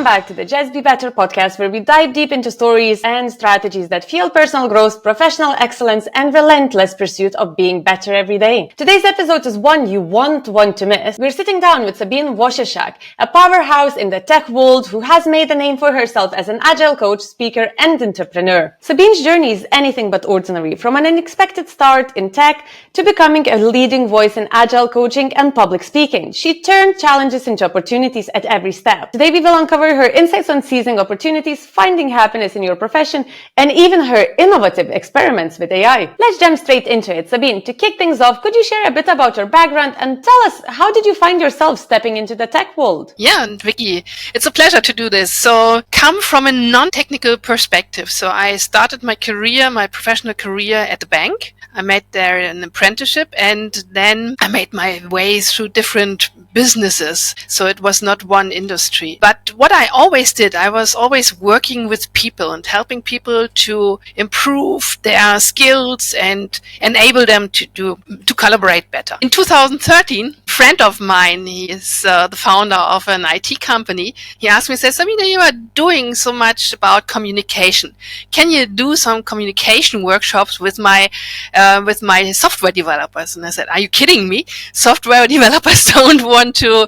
back to the Just Be Better podcast, where we dive deep into stories and strategies that fuel personal growth, professional excellence, and relentless pursuit of being better every day. Today's episode is one you won't want to miss. We're sitting down with Sabine Wojcieszak, a powerhouse in the tech world who has made a name for herself as an agile coach, speaker, and entrepreneur. Sabine's journey is anything but ordinary, from an unexpected start in tech to becoming a leading voice in agile coaching and public speaking. She turned challenges into opportunities at every step. Today we will uncover her insights on seizing opportunities, finding happiness in your profession, and even her innovative experiments with AI. Let's jump straight into it. Sabine, to kick things off, could you share a bit about your background and tell us, how did you find yourself stepping into the tech world? Yeah, and Vicky, it's a pleasure to do this. So come from a non-technical perspective. So I started my professional career at the bank. I made there an apprenticeship, and then I made my way through different businesses. So it was not one industry. But what I always did, I was always working with people and helping people to improve their skills and enable them to collaborate better. In 2013, a friend of mine, he is the founder of an IT company. He asked me, says, Sabine, you are doing so much about communication. Can you do some communication workshops with my software developers? And I said, are you kidding me? Software developers don't want to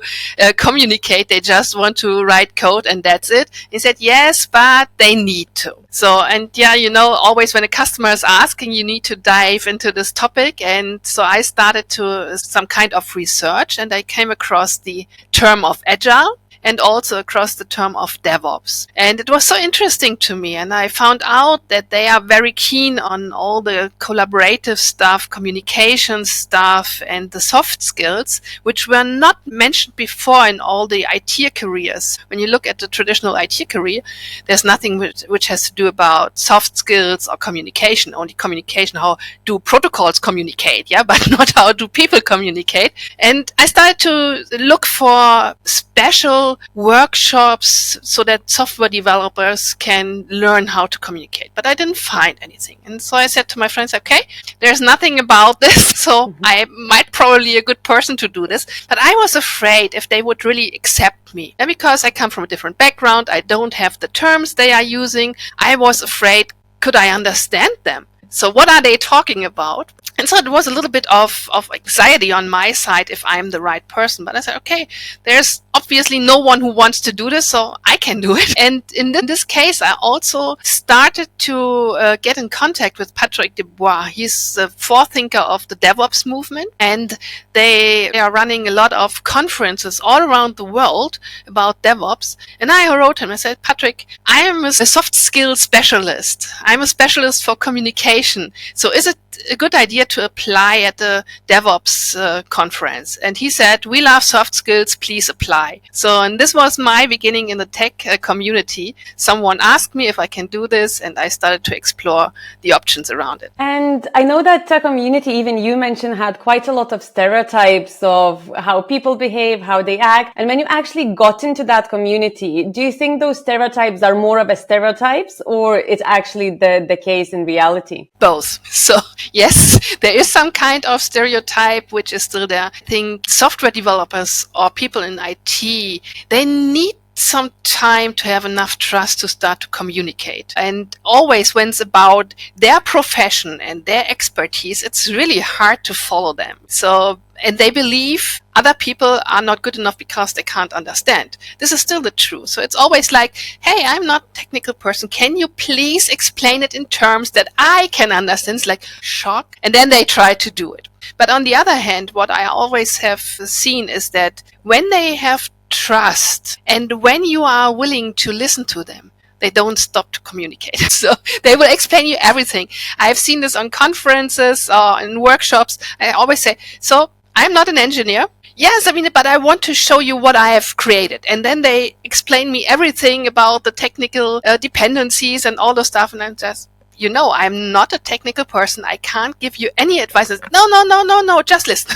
communicate. They just want to write code and that's it. He said, yes, but they need to. So, and yeah, always when a customer is asking, you need to dive into this topic. And so I started to some kind of research, and I came across the term of agile and also across the term of DevOps. And it was so interesting to me. And I found out that they are very keen on all the collaborative stuff, communication stuff, and the soft skills, which were not mentioned before in all the IT careers. When you look at the traditional IT career, there's nothing which has to do about soft skills or communication, only communication. How do protocols communicate? Yeah, but not how do people communicate. And I started to look for special workshops so that software developers can learn how to communicate. But I didn't find anything. And so I said to my friends, okay, there's nothing about this, so I might probably be a good person to do this. But I was afraid if they would really accept me. And because I come from a different background, I don't have the terms they are using, I was afraid, could I understand them? So what are they talking about? And so it was a little bit of anxiety on my side if I'm the right person. But I said, okay, there's obviously no one who wants to do this, so I can do it. And in this case, I also started to get in contact with Patrick Dubois. He's the forethinker of the DevOps movement, and they are running a lot of conferences all around the world about DevOps. And I wrote him, I said, Patrick, I am a soft skills specialist. I'm a specialist for communication. So is it a good idea to apply at the DevOps conference? And he said, we love soft skills, please apply. So, and this was my beginning in the tech community. Someone asked me if I can do this, and I started to explore the options around it. And I know that tech community, even you mentioned, had quite a lot of stereotypes of how people behave, how they act. And when you actually got into that community, do you think those stereotypes are more of a stereotypes, or it's actually the case in reality? Both. So yes, there is some kind of stereotype which is still there. I think software developers or people in IT, they need some time to have enough trust to start to communicate. And always when it's about their profession and their expertise, it's really hard to follow them. So, and they believe other people are not good enough because they can't understand. This is still the truth. So it's always like, hey, I'm not a technical person. Can you please explain it in terms that I can understand? It's like shock. And then they try to do it. But on the other hand, what I always have seen is that when they have trust and when you are willing to listen to them, they don't stop to communicate. So they will explain you everything. I've seen this on conferences or in workshops. I always say, so I'm not an engineer. Yes, but I want to show you what I have created. And then they explain me everything about the technical dependencies and all the stuff. And I'm just, I'm not a technical person. I can't give you any advice. No, just listen.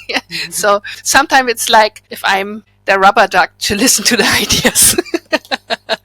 Yeah. So sometimes it's like if I'm the rubber duck to listen to the ideas.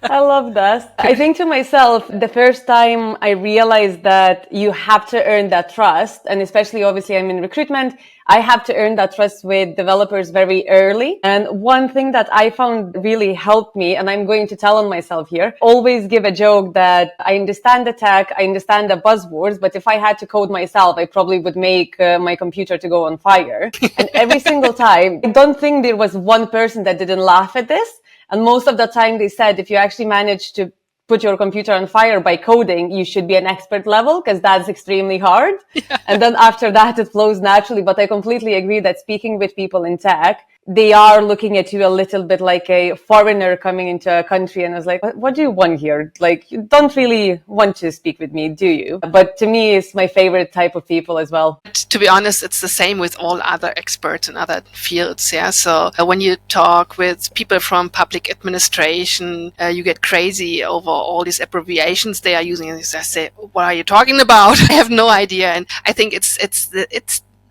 I love that. I think to myself, the first time I realized that you have to earn that trust, and especially obviously I'm in recruitment, I have to earn that trust with developers very early. And one thing that I found really helped me, and I'm going to tell on myself here, always give a joke that I understand the tech, I understand the buzzwords, but if I had to code myself, I probably would make my computer to go on fire. And every single time, I don't think there was one person that didn't laugh at this. And most of the time they said, if you actually manage to put your computer on fire by coding, you should be an expert level because that's extremely hard. Yeah. And then after that, it flows naturally. But I completely agree that speaking with people in tech, they are looking at you a little bit like a foreigner coming into a country and is like, what do you want here? Like, you don't really want to speak with me, do you? But to me, it's my favorite type of people as well. To be honest, it's the same with all other experts in other fields. Yeah. So when you talk with people from public administration, you get crazy over all these abbreviations they are using. And I say, what are you talking about? I have no idea. And I think it's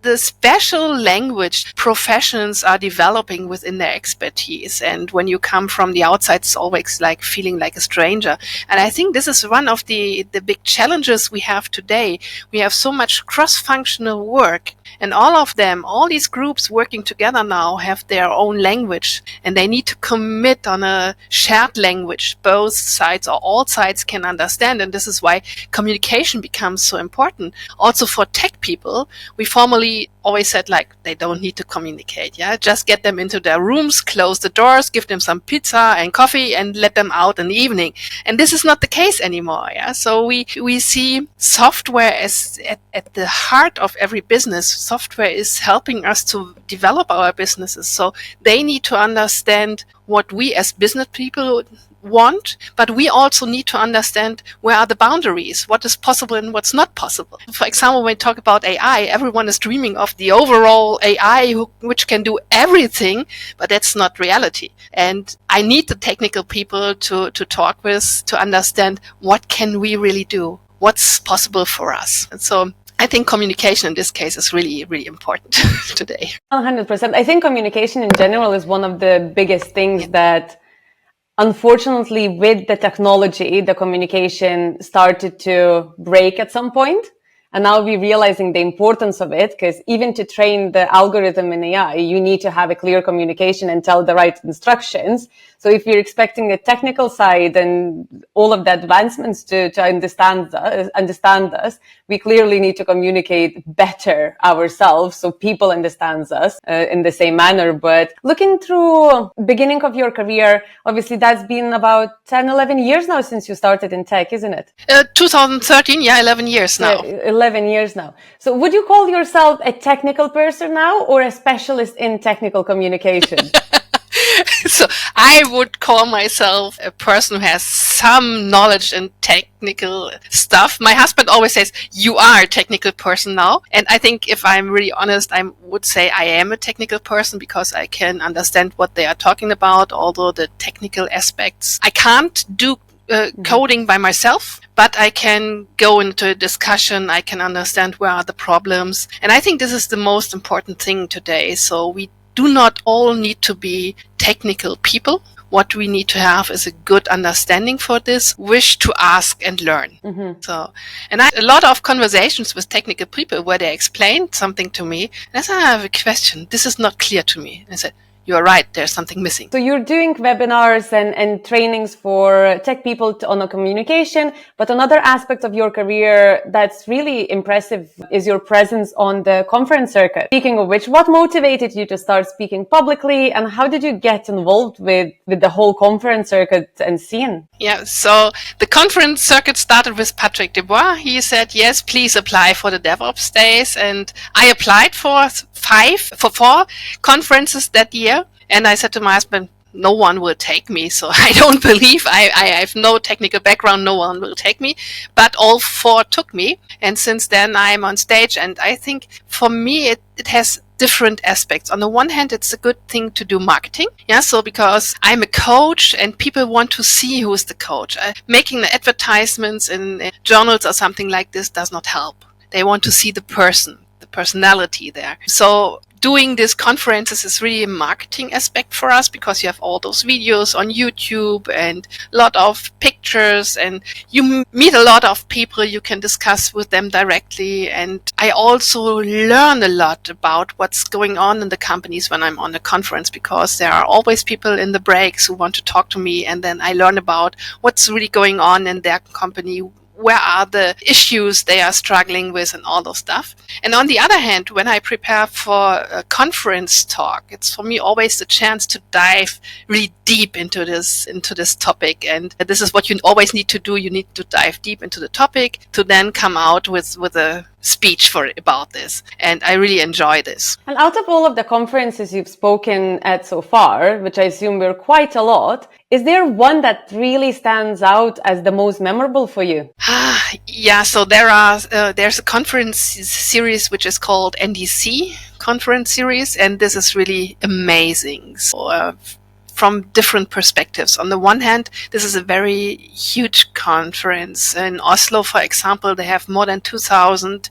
the special language professions are developing within their expertise. And when you come from the outside, it's always like feeling like a stranger. And I think this is one of the big challenges we have today. We have so much cross-functional work, and all these groups working together now have their own language, and they need to commit on a shared language both sides or all sides can understand. And this is why communication becomes so important. Also for tech people, we formerly always said like they don't need to communicate. Yeah, just get them into their rooms, close the doors, give them some pizza and coffee, and let them out in the evening. And this is not the case anymore. Yeah, so we see software as at the heart of every business. Software is helping us to develop our businesses. So they need to understand what we as business people want, but we also need to understand where are the boundaries, what is possible and what's not possible. For example, when we talk about AI, everyone is dreaming of the overall AI which can do everything, but that's not reality. And I need the technical people to talk with, to understand what can we really do, what's possible for us. And so I think communication in this case is really, really important today. 100%. I think communication in general is one of the biggest things that, unfortunately, with the technology, the communication started to break at some point. And now we're realizing the importance of it, because even to train the algorithm in AI, you need to have a clear communication and tell the right instructions. So if you're expecting the technical side and all of the advancements to understand us, we clearly need to communicate better ourselves so people understand us in the same manner. But looking through beginning of your career, obviously that's been about 10, 11 years now since you started in tech, isn't it? 2013, 11 years now. 11 years now. So would you call yourself a technical person now or a specialist in technical communication? So I would call myself a person who has some knowledge in technical stuff. My husband always says, you are a technical person now. And I think if I'm really honest, I would say I am a technical person because I can understand what they are talking about, although the technical aspects. I can't do coding by myself, but I can go into a discussion. I can understand where are the problems. And I think this is the most important thing today. So we do not all need to be technical people. What we need to have is a good understanding for this, wish to ask and learn. Mm-hmm. So, and I had a lot of conversations with technical people where they explained something to me. And I said, I have a question. This is not clear to me. And I said, you are right, there's something missing. So you're doing webinars and trainings for tech people on a communication, but another aspect of your career that's really impressive is your presence on the conference circuit. Speaking of which, what motivated you to start speaking publicly, and how did you get involved with the whole conference circuit and scene? Yeah, so the conference circuit started with Patrick Dubois. He said, yes, please apply for the DevOps days. And I applied for 4 conferences that year. And I said to my husband, no one will take me. So I don't believe I have no technical background. No one will take me. But all 4 took me. And since then I'm on stage. And I think for me, it has different aspects. On the one hand, it's a good thing to do marketing. Yeah. So because I'm a coach and people want to see who is the coach, making the advertisements in journals or something like this does not help. They want to see the person, the personality there. So doing these conferences is really a marketing aspect for us, because you have all those videos on YouTube and a lot of pictures, and you meet a lot of people. You can discuss with them directly. And I also learn a lot about what's going on in the companies when I'm on a conference, because there are always people in the breaks who want to talk to me, and then I learn about what's really going on in their company, where are the issues they are struggling with, and all those stuff. And on the other hand, when I prepare for a conference talk, it's for me always the chance to dive really deep into this topic. And this is what you always need to do. You need to dive deep into the topic to then come out with a speech about this. And I really enjoy this. And out of all of the conferences you've spoken at so far, which I assume were quite a lot, is there one that really stands out as the most memorable for you? Yeah, so there's a conference series which is called NDC Conference Series, and this is really amazing. So from different perspectives. On the one hand, this is a very huge conference. In Oslo, for example, they have more than 2,000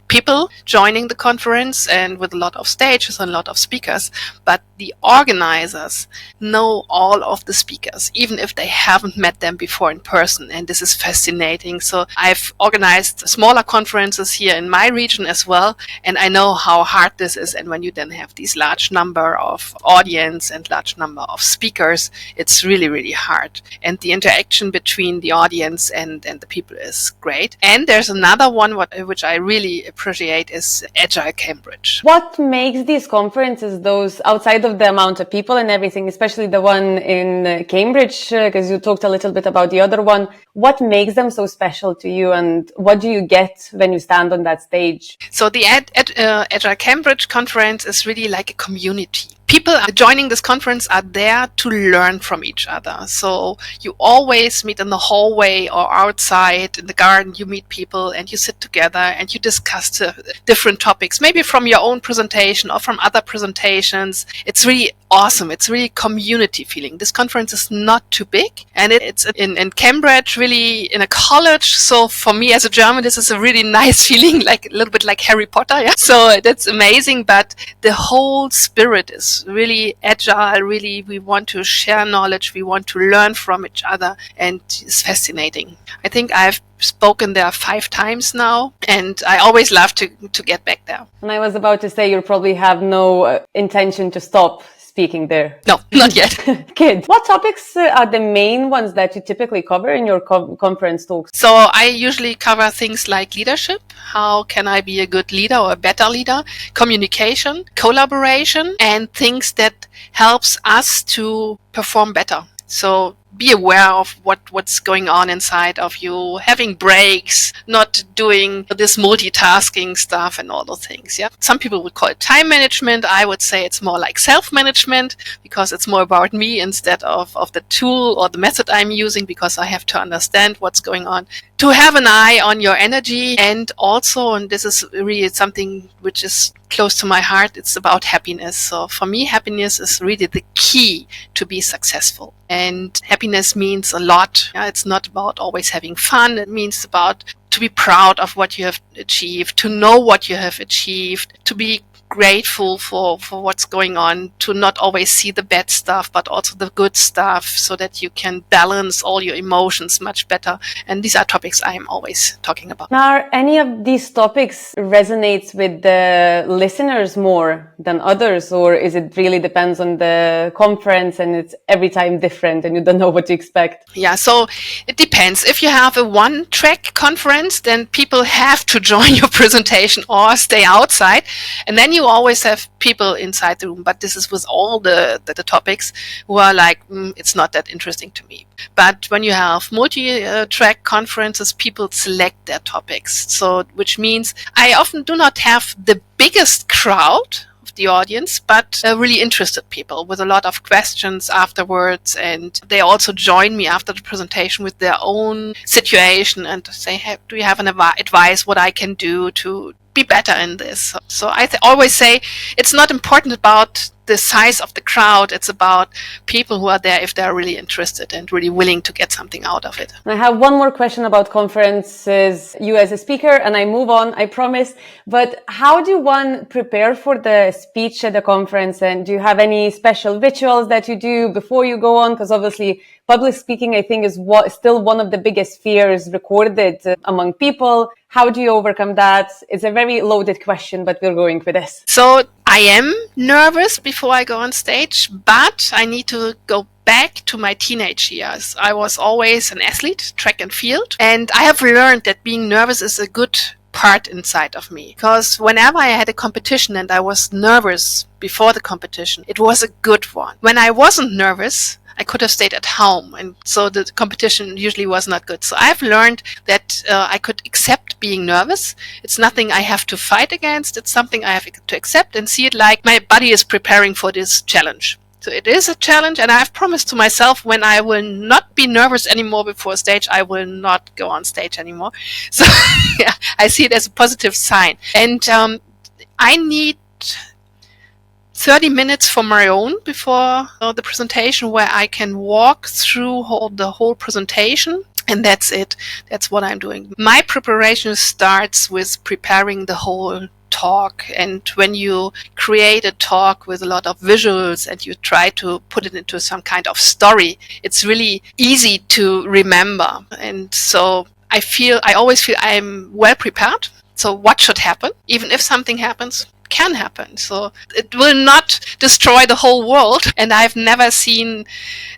people joining the conference, and with a lot of stages and a lot of speakers. But the organizers know all of the speakers, even if they haven't met them before in person. And this is fascinating. So I've organized smaller conferences here in my region as well. And I know how hard this is. And when you then have these large number of audience and large number of speakers, it's really, really hard. And the interaction between the audience and the people is great. And there's another one which I really appreciate is Agile Cambridge. What makes these conferences, those outside of the amount of people and everything, especially the one in Cambridge, because you talked a little bit about the other one, what makes them so special to you, and what do you get when you stand on that stage? So the Agile Cambridge conference is really like a community. People joining this conference are there to learn from each other. So you always meet in the hallway or outside in the garden. You meet people and you sit together and you discuss different topics, maybe from your own presentation or from other presentations. It's really awesome. It's really community feeling. This conference is not too big, and it's in Cambridge, really in a college. So for me as a German, this is a really nice feeling, like a little bit like Harry Potter. Yeah. So that's amazing. But the whole spirit is really agile. Really, we want to share knowledge. We want to learn from each other, and it's fascinating. I think I've spoken there 5 times now, and I always love to get back there. And I was about to say, you probably have no intention to stop speaking there. No, not yet. Good. What topics are the main ones that you typically cover in your conference talks? So I usually cover things like leadership. How can I be a good leader or a better leader? Communication, collaboration, and things that helps us to perform better. So be aware of what's going on inside of you, having breaks, not doing this multitasking stuff and all those things. Yeah. Some people would call it time management. I would say it's more like self-management, because it's more about me instead of the tool or the method I'm using, because I have to understand what's going on. To have an eye on your energy, and also, and this is really something which is close to my heart, it's about happiness. So for me, happiness is really the key to be successful. And happiness means a lot. Yeah, it's not about always having fun. It means about to be proud of what you have achieved, to know what you have achieved, to be grateful for what's going on, to not always see the bad stuff, but also the good stuff, so that you can balance all your emotions much better. And these are topics I am always talking about. Now, are any of these topics resonates with the listeners more than others, or is it really depends on the conference and it's every time different and you don't know what to expect? Yeah, so it depends. If you have a one-track conference, then people have to join your presentation or stay outside, and then you always have people inside the room. But this is with all the topics who are like, it's not that interesting to me. But when you have multi-track conferences, people select their topics. So, which means I often do not have the biggest crowd of the audience, but really interested people with a lot of questions afterwards. And they also join me after the presentation with their own situation and say, hey, do you have an advice what I can do to be better in this? So I always say it's not important about the size of the crowd. It's about people who are there if they're really interested and really willing to get something out of it. I have one more question about conferences, you as a speaker, and I move on, I promise. But how do one prepare for the speech at the conference? And do you have any special rituals that you do before you go on? Because obviously public speaking, I think, is still one of the biggest fears recorded among people. How do you overcome that? It's a very loaded question, but we're going for this. So I am nervous before I go on stage, but I need to go back to my teenage years. I was always an athlete, track and field, and I have learned that being nervous is a good part inside of me, because whenever I had a competition and I was nervous before the competition, it was a good one. When I wasn't nervous, I could have stayed at home, and so the competition usually was not good. So I've learned that I could accept being nervous. It's nothing I have to fight against. It's something I have to accept and see it like my body is preparing for this challenge. So it is a challenge, and I've promised to myself when I will not be nervous anymore before stage, I will not go on stage anymore. So yeah, I see it as a positive sign. And I need 30 minutes for my own before the presentation, where I can walk through the whole presentation, and that's it. That's what I'm doing. My preparation starts with preparing the whole talk, and when you create a talk with a lot of visuals and you try to put it into some kind of story, it's really easy to remember. And so I always feel I'm well prepared. So what should happen? Even if something happens, can happen. So it will not destroy the whole world. And I've never seen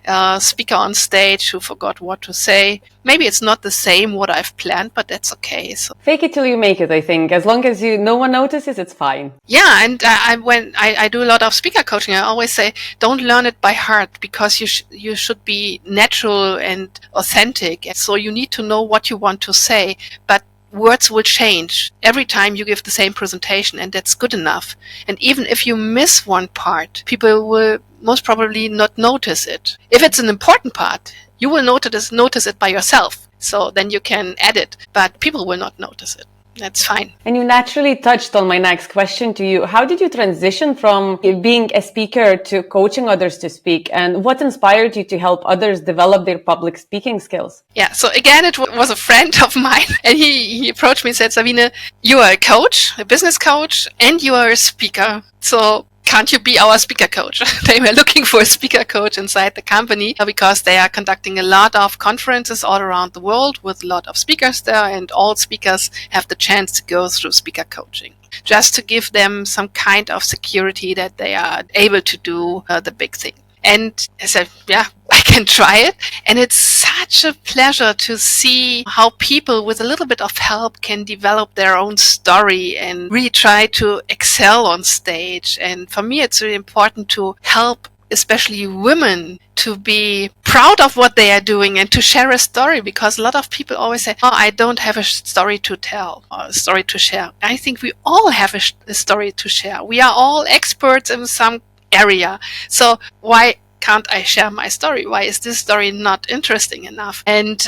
a speaker on stage who forgot what to say. Maybe it's not the same what I've planned, but that's okay. So fake it till you make it, I think. As long as no one notices, it's fine. Yeah, and when I do a lot of speaker coaching, I always say, don't learn it by heart, because you should be natural and authentic. And so you need to know what you want to say, but words will change every time you give the same presentation, and that's good enough. And even if you miss one part, people will most probably not notice it. If it's an important part, you will notice it by yourself. So then you can add it, but people will not notice it. That's fine. And you naturally touched on my next question to you. How did you transition from being a speaker to coaching others to speak? And what inspired you to help others develop their public speaking skills? Yeah, so again, it was a friend of mine, and he approached me and said, Sabine, you are a coach, a business coach, and you are a speaker. So can't you be our speaker coach? They were looking for a speaker coach inside the company because they are conducting a lot of conferences all around the world with a lot of speakers there, and all speakers have the chance to go through speaker coaching, just to give them some kind of security that they are able to do the big thing. And I said, yeah, I can try it. And it's such a pleasure to see how people with a little bit of help can develop their own story and really try to excel on stage. And for me, it's really important to help especially women to be proud of what they are doing and to share a story, because a lot of people always say, oh, I don't have a story to tell or a story to share. I think we all have a story to share. We are all experts in some area. So why can't I share my story? Why is this story not interesting enough? And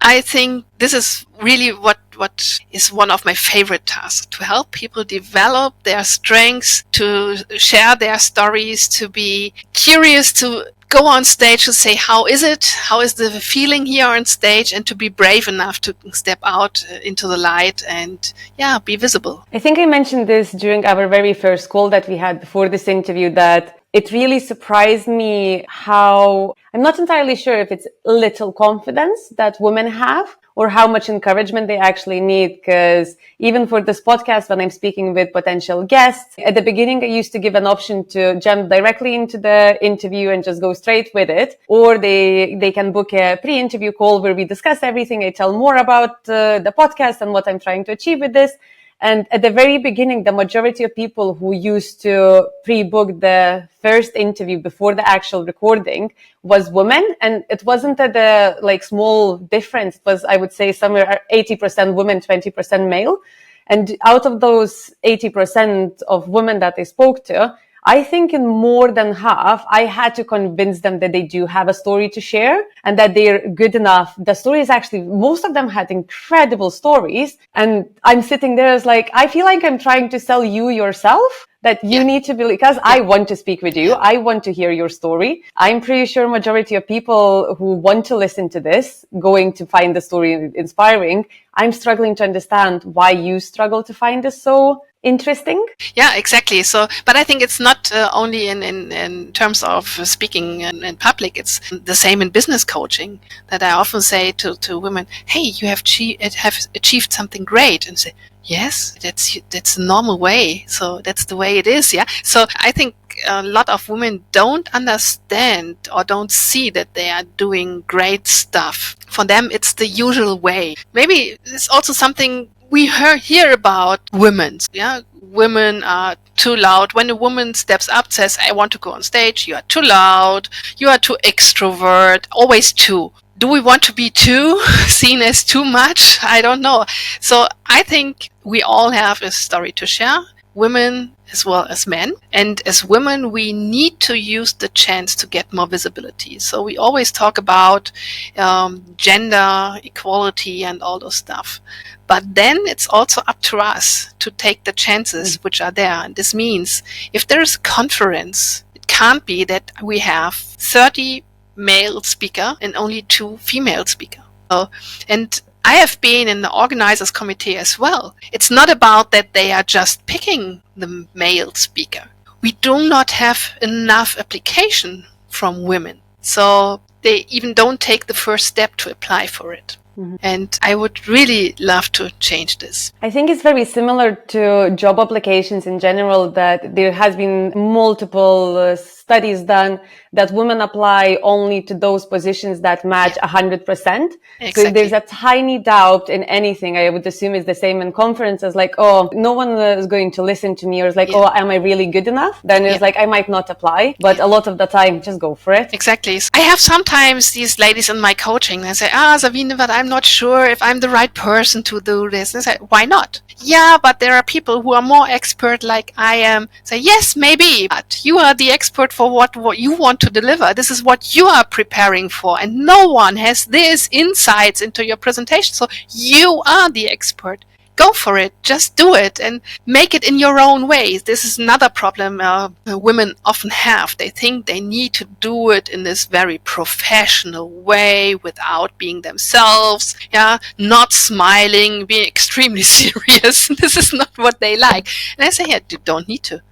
I think this is really what is one of my favorite tasks, to help people develop their strengths, to share their stories, to be curious, to go on stage to say, how is it? How is the feeling here on stage? And to be brave enough to step out into the light and, be visible. I think I mentioned this during our very first call that we had before this interview, that it really surprised me how, I'm not entirely sure if it's little confidence that women have or how much encouragement they actually need. Because even for this podcast, when I'm speaking with potential guests, at the beginning, I used to give an option to jump directly into the interview and just go straight with it. Or they can book a pre-interview call where we discuss everything. I tell more about the podcast and what I'm trying to achieve with this. And at the very beginning, the majority of people who used to pre-book the first interview before the actual recording was women. And it wasn't a small difference. It was, I would say, somewhere 80% women, 20% male. And out of those 80% of women that I spoke to, I think in more than half, I had to convince them that they do have a story to share and that they're good enough. The stories actually, most of them had incredible stories. And I'm sitting there as like, I feel like I'm trying to sell you yourself. That you need to be, because I want to speak with you. I want to hear your story. I'm pretty sure majority of people who want to listen to this going to find the story inspiring. I'm struggling to understand why you struggle to find this so interesting. Yeah, exactly. So, but I think it's not only in terms of speaking in public. It's the same in business coaching, that I often say to women, hey, you have achieved something great. And say, yes, that's the normal way. So that's the way it is. Yeah. So I think a lot of women don't understand or don't see that they are doing great stuff. For them, it's the usual way. Maybe it's also something we hear about women. Yeah, women are too loud. When a woman steps up, says, I want to go on stage, you are too loud, you are too extrovert, always too. Do we want to be too seen as too much? I don't know. So I think we all have a story to share, women as well as men. And as women, we need to use the chance to get more visibility. So we always talk about gender equality and all those stuff. But then it's also up to us to take the chances which are there. And this means if there is a conference, it can't be that we have 30 male speaker and only 2 female speaker. And I have been in the organizers committee as well. It's not about that they are just picking the male speaker. We do not have enough application from women. So they even don't take the first step to apply for it. Mm-hmm. And I would really love to change this. I think it's very similar to job applications in general, that there has been multiple studies done that women apply only to those positions that match 100%. Exactly. So if there's a tiny doubt in anything, I would assume it's the same in conferences, like, oh, no one is going to listen to me, or it's like, oh, am I really good enough? Then it's like, I might not apply, but a lot of the time, just go for it. Exactly. I have sometimes these ladies in my coaching, they say, Sabine, but I'm not sure if I'm the right person to do this. And I say, why not? Yeah, but there are people who are more expert like I am. Say, yes, maybe, but you are the expert for what you want to deliver. This is what you are preparing for, and no one has this insights into your presentation. So you are the expert. Go for it. Just do it and make it in your own way. This is another problem women often have. They think they need to do it in this very professional way without being themselves, not smiling, being extremely serious. This is not what they like. And I say, you don't need to.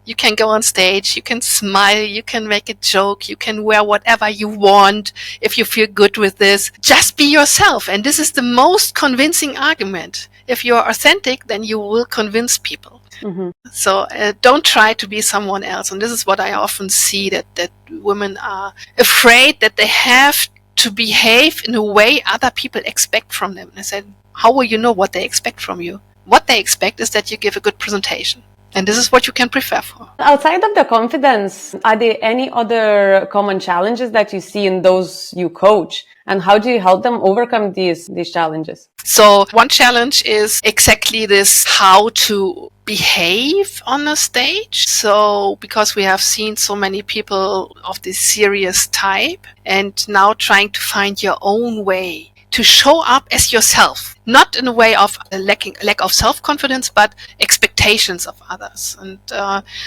You can go on stage, you can smile, you can make a joke, you can wear whatever you want if you feel good with this. Just be yourself. And this is the most convincing argument. If you're authentic, then you will convince people. Mm-hmm. So don't try to be someone else. And this is what I often see, that women are afraid that they have to behave in a way other people expect from them. And I said, how will you know what they expect from you? What they expect is that you give a good presentation. And this is what you can prepare for. Outside of the confidence, are there any other common challenges that you see in those you coach? And how do you help them overcome these challenges? So one challenge is exactly this, how to behave on a stage. So because we have seen so many people of this serious type, and now trying to find your own way to show up as yourself, not in a way of lack of self-confidence, but expectations of others. And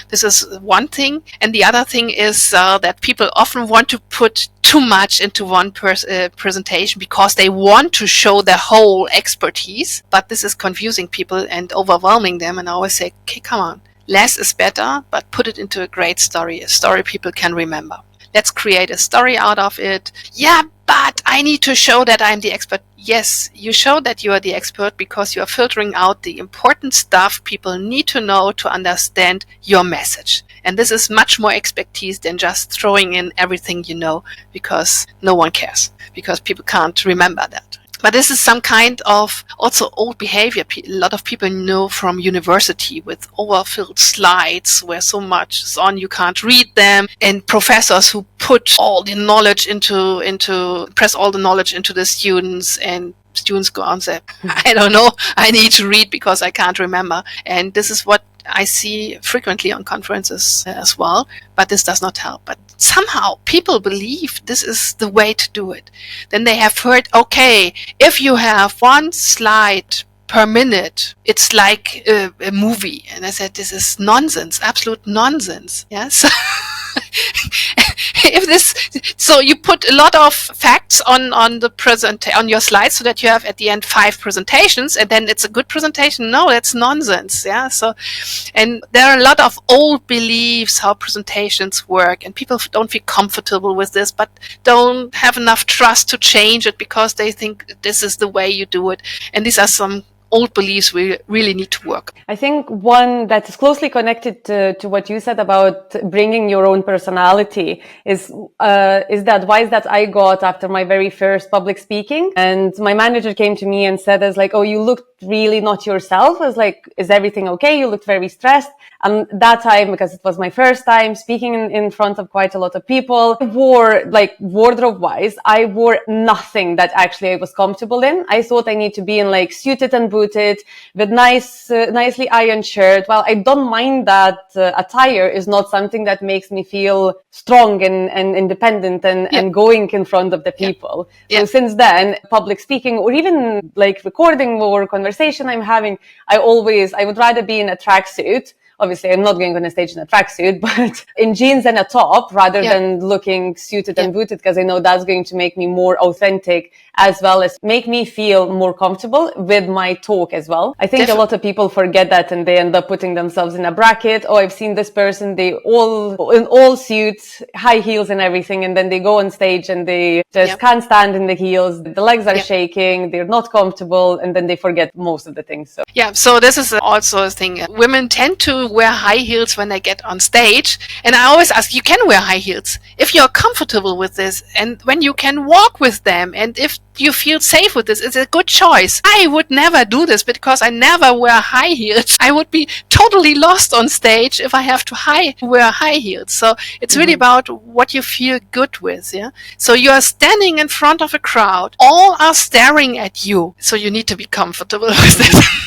this is one thing. And the other thing is that people often want to put too much into one presentation because they want to show their whole expertise. But this is confusing people and overwhelming them. And I always say, okay, come on, less is better, but put it into a great story, a story people can remember. Let's create a story out of it. Yeah, but I need to show that I'm the expert. Yes, you show that you are the expert because you are filtering out the important stuff people need to know to understand your message. And this is much more expertise than just throwing in everything you know, because no one cares, because people can't remember that. But this is some kind of also old behavior. A lot of people know from university with overfilled slides where so much is on you can't read them, and professors who put all the knowledge press all the knowledge into the students, and students go on and say, I don't know, I need to read because I can't remember. And this is what I see frequently on conferences as well, but this does not help. But somehow people believe this is the way to do it. Then they have heard, okay, if you have one slide per minute, it's like a movie. And I said, this is nonsense, absolute nonsense. Yeah. So so you put a lot of facts on your slides so that you have at the end 5 presentations and then it's a good presentation. No, that's nonsense. Yeah. So, and there are a lot of old beliefs how presentations work, and people don't feel comfortable with this, but don't have enough trust to change it because they think this is the way you do it. And these are some old beliefs we really need to work. I think one that is closely connected to what you said about bringing your own personality is the advice that I got after my very first public speaking. And my manager came to me and said, oh, you looked really not yourself. I was like, is everything okay? You looked very stressed. And that time, because it was my first time speaking in front of quite a lot of people, I wore, like, wardrobe wise, I wore nothing that actually I was comfortable in. I thought I need to be in like suited and booted with nicely ironed shirt. Well, I don't mind that attire is not something that makes me feel strong and independent and going in front of the people. So since then, public speaking or even like recording or conversation I'm having, I would rather be in a tracksuit. Obviously, I'm not going on a stage in a tracksuit, but in jeans and a top rather than looking suited and booted, because I know that's going to make me more authentic as well as make me feel more comfortable with my talk as well. I think a lot of people forget that and they end up putting themselves in a bracket. Oh, I've seen this person, they in all suits, high heels and everything. And then they go on stage and they just can't stand in the heels. The legs are shaking. They're not comfortable. And then they forget most of the things. So this is also a thing. Women tend to wear high heels when they get on stage. And I always ask, you can wear high heels if you're comfortable with this and when you can walk with them. And if you feel safe with this, it's a good choice. I would never do this because I never wear high heels. I would be totally lost on stage if I have to wear high heels. So it's really about what you feel good with. Yeah. So you are standing in front of a crowd. All are staring at you. So you need to be comfortable with this.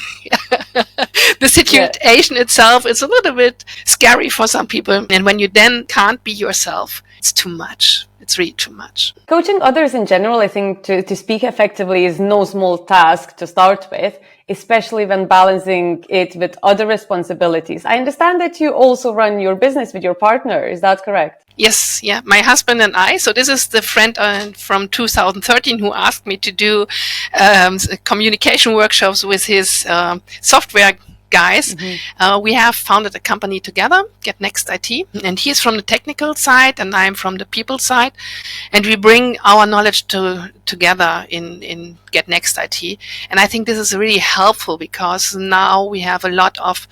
The situation itself is a little bit scary for some people. And when you then can't be yourself, it's too much. It's really too much. Coaching others in general, I think to speak effectively is no small task to start with, especially when balancing it with other responsibilities. I understand that you also run your business with your partner. Is that correct? Yes, my husband and I. So this is the friend from 2013 who asked me to do communication workshops with his software guys. We have founded a company together, Get Next IT, and he's from the technical side and I'm from the people side, and we bring our knowledge together in Get Next IT. And I think this is really helpful because now we have a lot of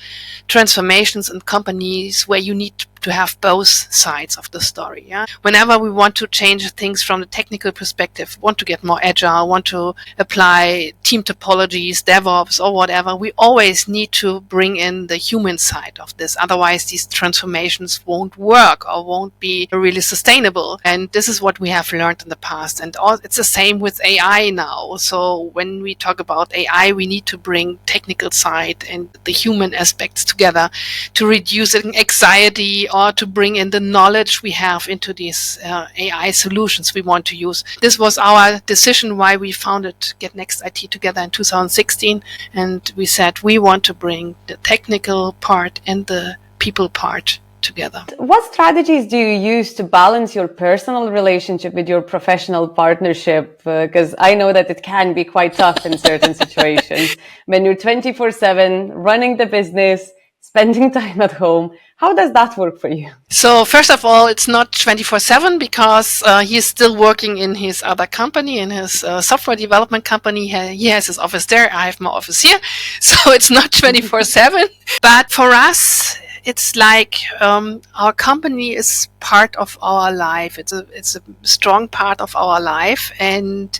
transformations in companies where you need to have both sides of the story. Yeah. Whenever we want to change things from the technical perspective, want to get more agile, want to apply team topologies, DevOps or whatever, we always need to bring in the human side of this. Otherwise, these transformations won't work or won't be really sustainable. And this is what we have learned in the past. And it's the same with AI now. So when we talk about AI, we need to bring technical side and the human aspects together to reduce anxiety or to bring in the knowledge we have into these AI solutions we want to use. This was our decision why we founded Get Next IT together in 2016. And we said we want to bring the technical part and the people part together. What strategies do you use to balance your personal relationship with your professional partnership? Because I know that it can be quite tough in certain situations. When you're 24/7 running the business, spending time at home, how does that work for you? So first of all, it's not 24/7 because he's still working in his other company, in his software development company. He has his office there. I have my office here. So it's not 24/7. But for us, it's like our company is part of our life. It's a strong part of our life, and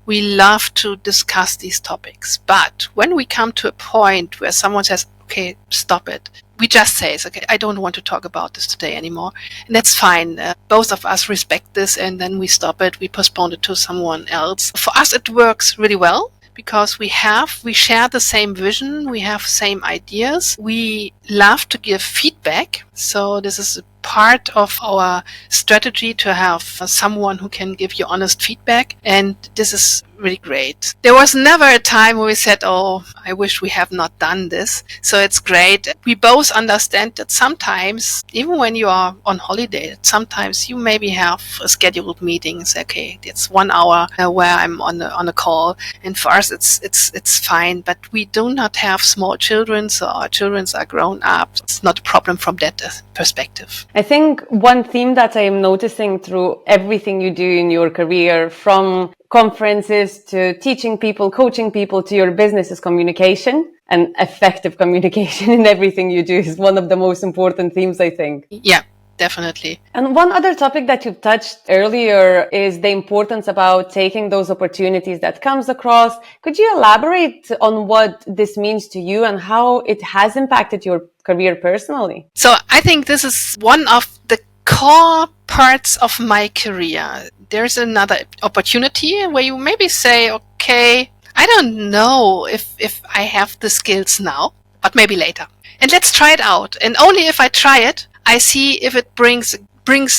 we love to discuss these topics. But when we come to a point where someone says, okay, stop it, we just say, okay, I don't want to talk about this today anymore. And that's fine. Both of us respect this, and then we stop it. We postpone it to someone else. For us, it works really well because we share the same vision, we have same ideas, we love to give feedback. So this is a part of our strategy to have someone who can give you honest feedback, and this is really great. There was never a time where we said, oh, I wish we have not done this. So it's great. We both understand that sometimes, even when you are on holiday, sometimes you maybe have a scheduled meeting and say, okay, it's 1 hour where I'm on a call, and for us it's fine, but we do not have small children, so our children are grown up. It's not a problem from that perspective. I think one theme that I am noticing through everything you do in your career, from conferences to teaching people, coaching people, to your business, is communication, and effective communication in everything you do is one of the most important themes, I think. Yeah, definitely. And one other topic that you touched earlier is the importance about taking those opportunities that comes across. Could you elaborate on what this means to you and how it has impacted your career personally? So I think this is one of the core parts of my career. There's another opportunity where you maybe say, okay, I don't know if I have the skills now, but maybe later. And let's try it out. And only if I try it, I see if it brings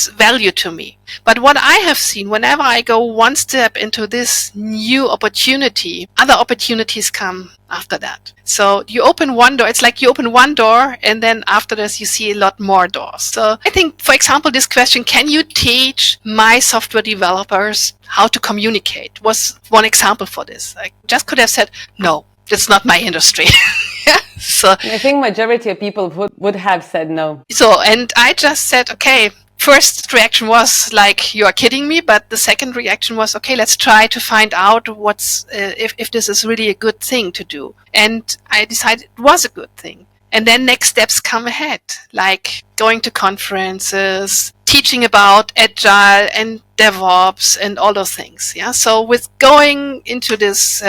value to me. But what I have seen, whenever I go one step into this new opportunity, other opportunities come after that. So you open one door, it's like you open one door, and then after this you see a lot more doors. So I think, for example, this question, can you teach my software developers how to communicate, was one example for this. I just could have said, no, it's not my industry. So I think majority of people would have said no. So, and I just said, okay, first reaction was like, you are kidding me. But the second reaction was, okay, let's try to find out if this is really a good thing to do. And I decided it was a good thing. And then next steps come ahead, like going to conferences, teaching about Agile and DevOps and all those things. Yeah. So with going into this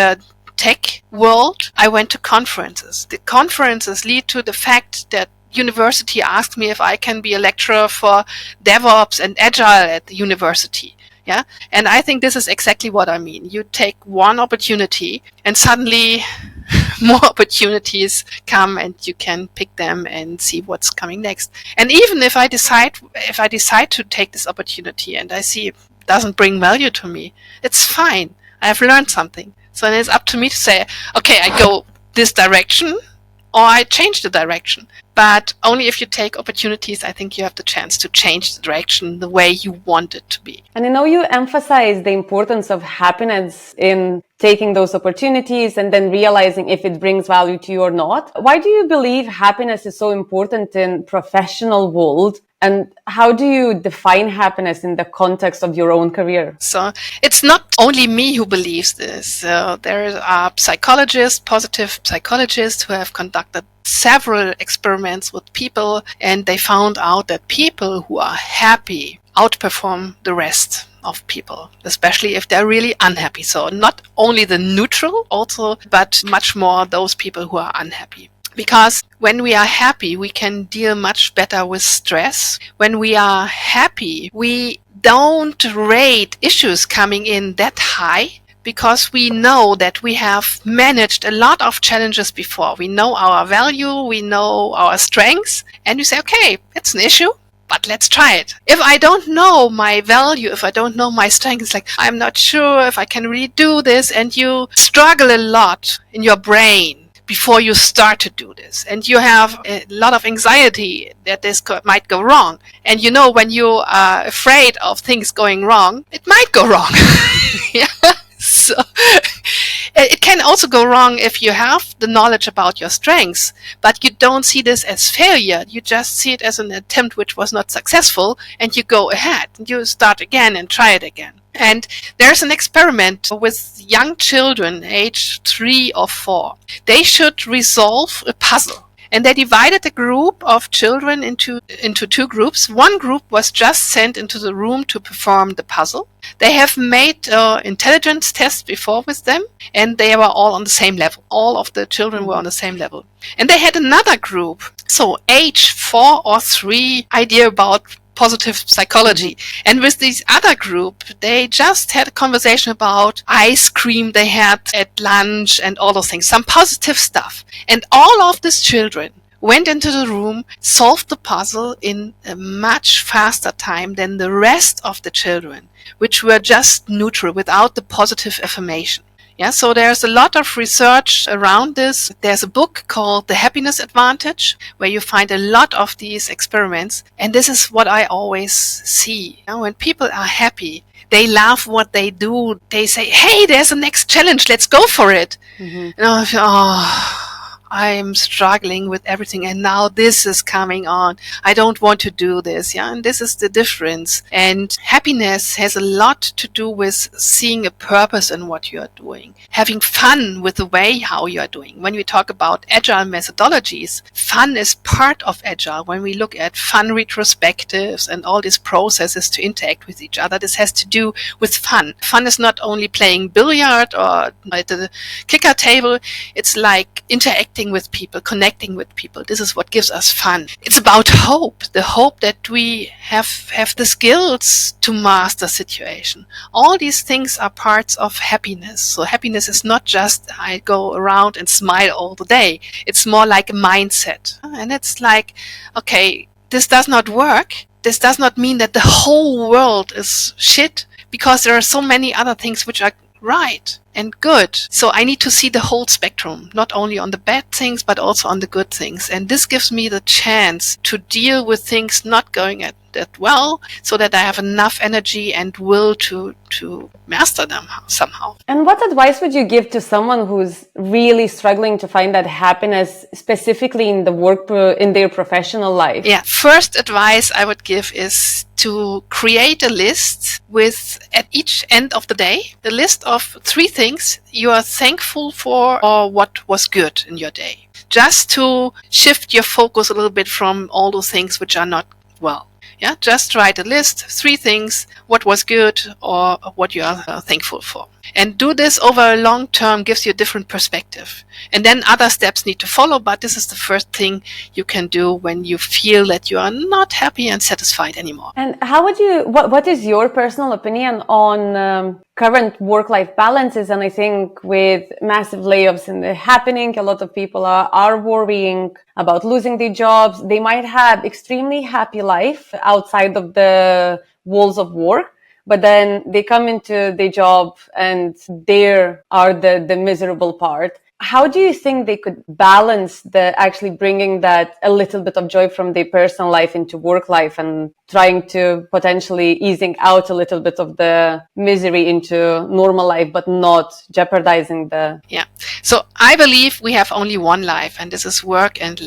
tech world, I went to conferences. The conferences lead to the fact that university asked me if I can be a lecturer for DevOps and Agile at the university. Yeah. And I think this is exactly what I mean. You take one opportunity and suddenly more opportunities come, and you can pick them and see what's coming next. And even if I decide to take this opportunity and I see it doesn't bring value to me, it's fine. I have learned something. So it's up to me to say, okay, I go this direction or I change the direction. But only if you take opportunities, I think you have the chance to change the direction the way you want it to be. And I know you emphasize the importance of happiness in taking those opportunities and then realizing if it brings value to you or not. Why do you believe happiness is so important in professional world? And how do you define happiness in the context of your own career? So it's not only me who believes this. There are psychologists, positive psychologists, who have conducted several experiments with people, and they found out that people who are happy outperform the rest of people, especially if they're really unhappy. So not only the neutral also, but much more those people who are unhappy. Because when we are happy, we can deal much better with stress. When we are happy, we don't rate issues coming in that high, because we know that we have managed a lot of challenges before. We know our value, we know our strengths, and we say, okay, it's an issue, but let's try it. If I don't know my value, if I don't know my strength, it's like, I'm not sure if I can really do this, and you struggle a lot in your brain before you start to do this. And you have a lot of anxiety that this might go wrong. And you know, when you are afraid of things going wrong, it might go wrong. Yeah. So it can also go wrong if you have the knowledge about your strengths, but you don't see this as failure. You just see it as an attempt which was not successful, and you go ahead and you start again and try it again. And there's an experiment with young children, age 3 or 4. They should resolve a puzzle. And they divided a group of children into 2 groups. One group was just sent into the room to perform the puzzle. They have made intelligence tests before with them, and they were all on the same level. All of the children were on the same level. And they had another group, so age 4 or 3, idea about positive psychology. And with this other group, they just had a conversation about ice cream they had at lunch and all those things, some positive stuff. And all of these children went into the room, solved the puzzle in a much faster time than the rest of the children, which were just neutral without the positive affirmation. Yeah, so there's a lot of research around this. There's a book called The Happiness Advantage, where you find a lot of these experiments. And this is what I always see. You know, when people are happy, they love what they do. They say, hey, there's a next challenge. Let's go for it. Mm-hmm. And I feel, I'm struggling with everything, and now this is coming on. I don't want to do this. Yeah, and this is the difference. And happiness has a lot to do with seeing a purpose in what you are doing, having fun with the way how you are doing. When we talk about agile methodologies, fun is part of agile. When we look at fun retrospectives and all these processes to interact with each other, this has to do with fun. Fun is not only playing billiard or at the kicker table. It's like interacting with people, connecting with people. This is what gives us fun. It's about hope, the hope that we have the skills to master situation. All these things are parts of happiness. So happiness is not just I go around and smile all the day. It's more like a mindset. And it's like, okay, this does not work. This does not mean that the whole world is shit, because there are so many other things which are right and good. So I need to see the whole spectrum, not only on the bad things, but also on the good things. And this gives me the chance to deal with things not going that well, so that I have enough energy and will to master them somehow. And what advice would you give to someone who's really struggling to find that happiness, specifically in the in their professional life? Yeah, first advice I would give is to create a list with, at each end of the day, the list of 3 things you are thankful for or what was good in your day. Just to shift your focus a little bit from all those things which are not well. Yeah, just write a list, 3 things, what was good or what you are thankful for. And do this over a long term, gives you a different perspective. And then other steps need to follow, but this is the first thing you can do when you feel that you are not happy and satisfied anymore. And how would what is your personal opinion on current work-life balances? And I think with massive layoffs happening, a lot of people are worrying about losing their jobs. They might have extremely happy life outside of the walls of work, but then they come into their job and there are the miserable part. How do you think they could balance actually bringing that a little bit of joy from their personal life into work life and trying to potentially easing out a little bit of the misery into normal life, but not jeopardizing the... Yeah. So I believe we have only one life, and this is work and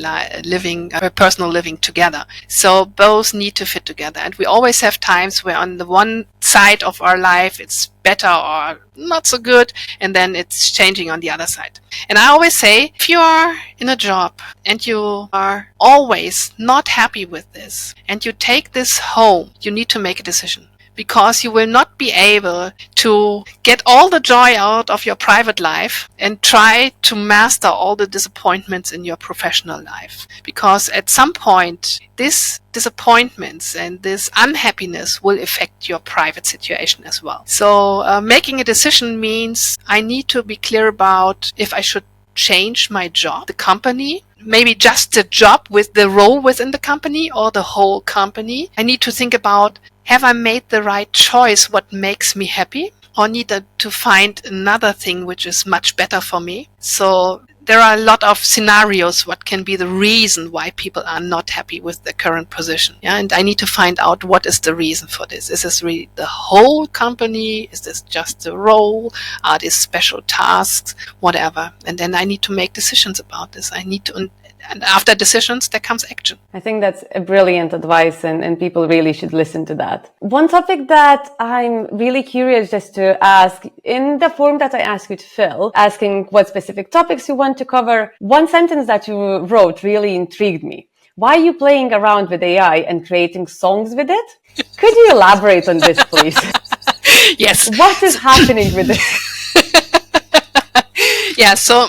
living, personal living together. So both need to fit together. And we always have times where on the one side of our life, it's better or not so good, and then it's changing on the other side. And I always say, if you are in a job and you are always not happy with this, and you take this home, you need to make a decision. Because you will not be able to get all the joy out of your private life and try to master all the disappointments in your professional life. Because at some point, these disappointments and this unhappiness will affect your private situation as well. So making a decision means I need to be clear about if I should change my job, the company, maybe just the job with the role within the company or the whole company. I need to think about, have I made the right choice, what makes me happy, or need to find another thing which is much better for me. So there are a lot of scenarios what can be the reason why people are not happy with their current position. Yeah, and I need to find out what is the reason for this. Is this really the whole company? Is this just the role? Are these special tasks? Whatever. And then I need to make decisions about this. And after decisions, there comes action. I think that's a brilliant advice, and people really should listen to that. One topic that I'm really curious just to ask, in the form that I asked you to fill, asking what specific topics you want to cover, one sentence that you wrote really intrigued me. Why are you playing around with AI and creating songs with it? Could you elaborate on this, please? Yes. What is happening with this? Yeah, so...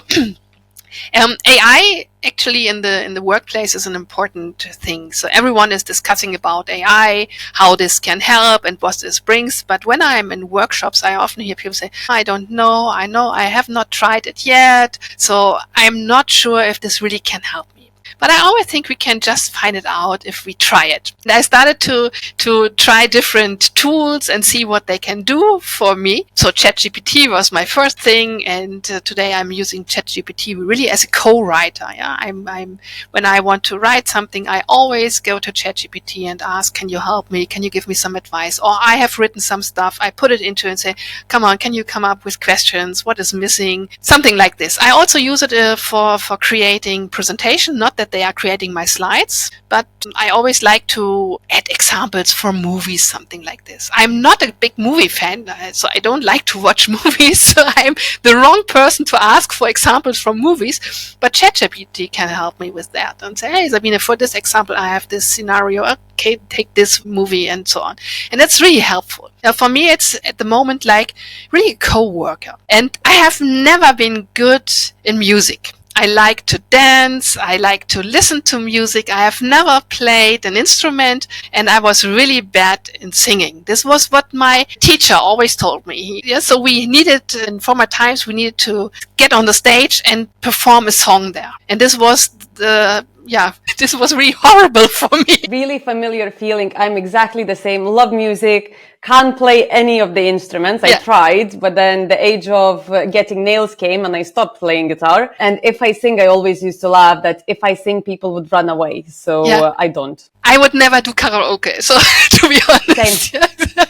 AI actually in the workplace is an important thing. So everyone is discussing about AI, how this can help and what this brings. But when I'm in workshops, I often hear people say, I don't know, I have not tried it yet. So I'm not sure if this really can help me. But I always think we can just find it out if we try it. And I started to try different tools and see what they can do for me. So ChatGPT was my first thing, and today I'm using ChatGPT really as a co-writer. Yeah, I'm when I want to write something, I always go to ChatGPT and ask, "Can you help me? Can you give me some advice?" Or I have written some stuff, I put it into and say, "Come on, can you come up with questions? What is missing?" Something like this. I also use it for creating presentation. Not that they are creating my slides, but I always like to add examples for movies, something like this. I'm not a big movie fan, so I don't like to watch movies, so I'm the wrong person to ask for examples from movies, but ChatGPT can help me with that and say, hey, Sabine, for this example, I have this scenario, okay, take this movie and so on. And that's really helpful. Now, for me, it's at the moment like really a co-worker. And I have never been good in music. I like to dance. I like to listen to music. I have never played an instrument, and I was really bad in singing. This was what my teacher always told me. So we needed, in former times, we needed to get on the stage and perform a song there. And this was this was really horrible for me. Really familiar feeling. I'm exactly the same. Love music. Can't play any of the instruments. I tried, but then the age of getting nails came and I stopped playing guitar. And if I sing, I always used to laugh that if I sing, people would run away. So I don't. I would never do karaoke. So to be honest. Same.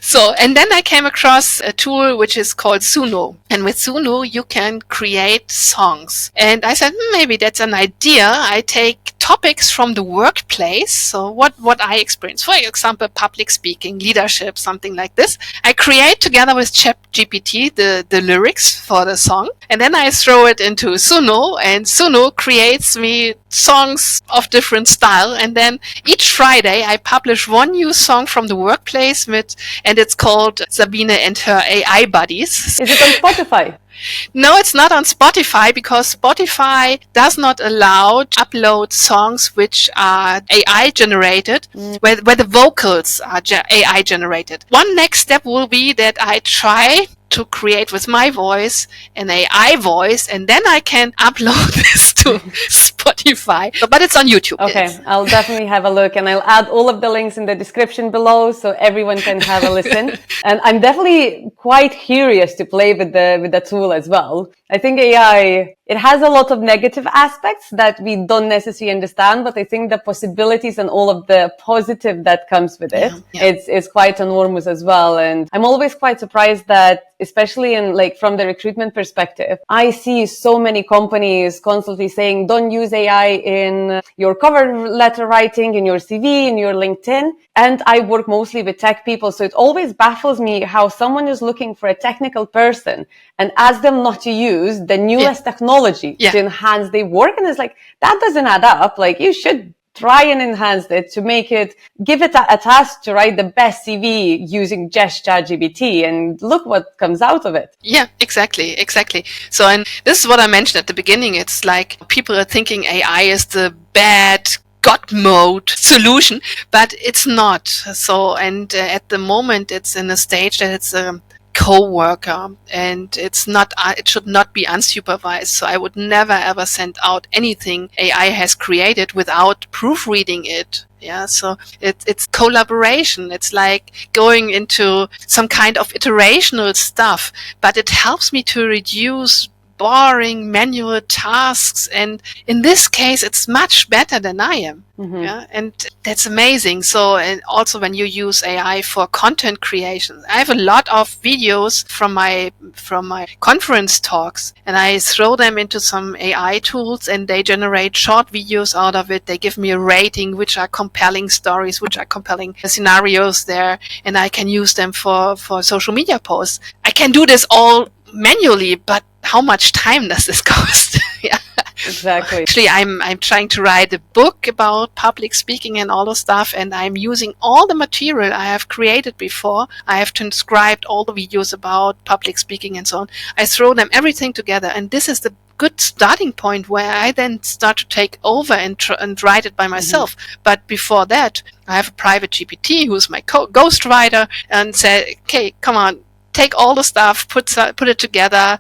So, and then I came across a tool which is called Suno. And with Suno, you can create songs. And I said, maybe that's an idea. I take topics from the workplace. So what I experience, for example, public speaking, leadership, something like this. I create together with ChatGPT the lyrics for the song. And then I throw it into Suno, and Suno creates me songs of different style. And then each Friday I publish one new song from the workplace and it's called Sabine and her AI buddies. Is it on Spotify? No, it's not on Spotify because Spotify does not allow to upload songs which are AI generated, where the vocals are AI generated. One next step will be that I try to create with my voice an AI voice, and then I can upload this to Spotify. But it's on YouTube. Okay, I'll definitely have a look, and I'll add all of the links in the description below so everyone can have a listen. And I'm definitely quite curious to play with the tool as well. I think AI, it has a lot of negative aspects that we don't necessarily understand, but I think the possibilities and all of the positive that comes with it, it's quite enormous as well. And I'm always quite surprised that, especially in from the recruitment perspective, I see so many companies constantly saying, don't use AI in your cover letter writing, in your CV, in your LinkedIn. And I work mostly with tech people. So it always baffles me how someone is looking for a technical person and ask them not to use the newest technology to enhance their work. And it's like, that doesn't add up. You should try and enhance it to give it a task to write the best CV using just ChatGPT, and look what comes out of it. Yeah, exactly. So, and this is what I mentioned at the beginning. It's like people are thinking AI is the bad God mode solution, but it's not. So, and at the moment it's in a stage that it's a co-worker, and it should not be unsupervised. So I would never ever send out anything AI has created without proofreading it. Yeah, so it's collaboration. It's like going into some kind of iterational stuff, but it helps me to reduce boring manual tasks, and in this case it's much better than I am. Yeah, and that's amazing. So, and also when you use AI for content creation, I have a lot of videos from my conference talks, and I throw them into some AI tools, and they generate short videos out of it. They give me a rating, which are compelling stories, which are compelling scenarios there, and I can use them for social media posts. I can do this all manually, but how much time does this cost? Yeah. Exactly. Actually, I'm trying to write a book about public speaking and all the stuff, and I'm using all the material I have created before. I have transcribed all the videos about public speaking and so on. I throw them everything together, and this is the good starting point where I then start to take over and write it by myself. But before that, I have a private GPT who's my ghostwriter and say, okay, come on, take all the stuff, put it together,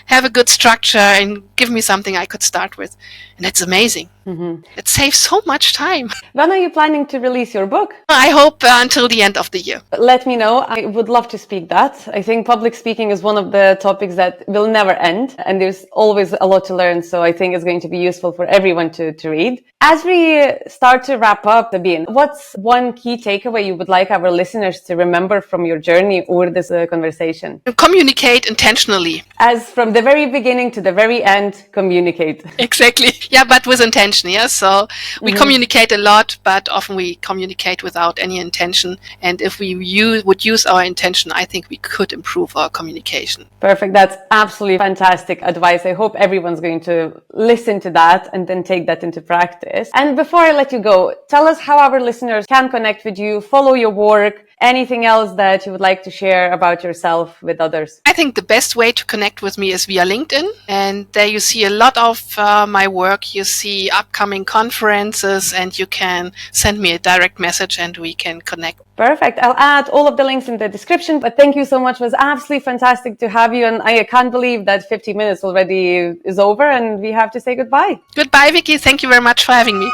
have a good structure, and give me something I could start with. And it's amazing. It saves so much time. When are you planning to release your book? I hope until the end of the year. Let me know. I would love to speak that. I think public speaking is one of the topics that will never end, and there's always a lot to learn. So I think it's going to be useful for everyone to read. As we start to wrap up, Sabine, what's one key takeaway you would like our listeners to remember from your journey or this conversation? Communicate intentionally. As from the very beginning to the very end, communicate. Exactly. Yeah, but with intention. Yeah. So we communicate a lot, but often we communicate without any intention. And if we would use our intention, I think we could improve our communication. Perfect. That's absolutely fantastic advice. I hope everyone's going to listen to that and then take that into practice. And before I let you go, tell us how our listeners can connect with you, follow your work, anything else that you would like to share about yourself with others? I think the best way to connect with me is via LinkedIn. And there you see a lot of my work. You see upcoming conferences, and you can send me a direct message and we can connect. Perfect. I'll add all of the links in the description. But thank you so much. It was absolutely fantastic to have you. And I can't believe that 50 minutes already is over and we have to say goodbye. Goodbye, Vicky. Thank you very much for having me.